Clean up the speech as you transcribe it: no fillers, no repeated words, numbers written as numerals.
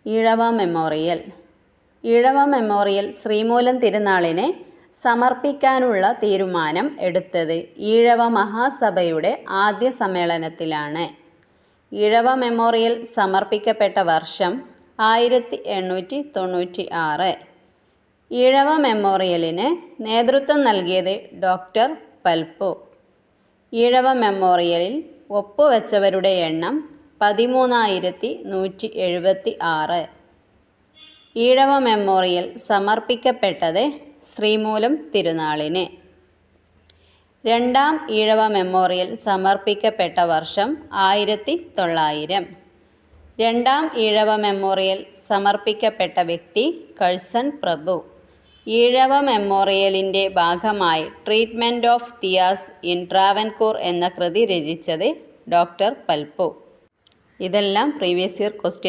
Ezhava memorial. Ezhava memorial Sreemoolam തിരുനാളിനെ സമർപ്പിക്കാനുള്ള തീരുമാനം എടുത്തത് ഈഴവ മഹാസഭയുടെ ആദ്യ സമ്മേളനത്തിലാണ്. ഈഴവ മെമ്മോറിയൽ സമർപ്പിക്കപ്പെട്ട വർഷം 1896. ഈഴവ മെമ്മോറിയലിന് നേതൃത്വം നൽകിയത് ഡോക്ടർ പൽപ്പു. ഈഴവ മെമ്മോറിയലിൽ ഒപ്പുവെച്ചവരുടെ എണ്ണം 13,176. ഈഴവ മെമ്മോറിയൽ സമർപ്പിക്കപ്പെട്ടത് ശ്രീമൂലം തിരുനാളിന്. രണ്ടാം ഈഴവ മെമ്മോറിയൽ സമർപ്പിക്കപ്പെട്ട വർഷം 1900. രണ്ടാം ഈഴവ മെമ്മോറിയൽ സമർപ്പിക്കപ്പെട്ട വ്യക്തി കഴ്സൺ പ്രഭു. ഈഴവ മെമ്മോറിയലിൻ്റെ ഭാഗമായി treatment of Thiyyas in Travancore എന്ന കൃതി രചിച്ചത് ഡോക്ടർ പൽപ്പു. ഇതെല്ലാം പ്രീവിയസ് ഇയർ ക്വസ്റ്റ്യൻ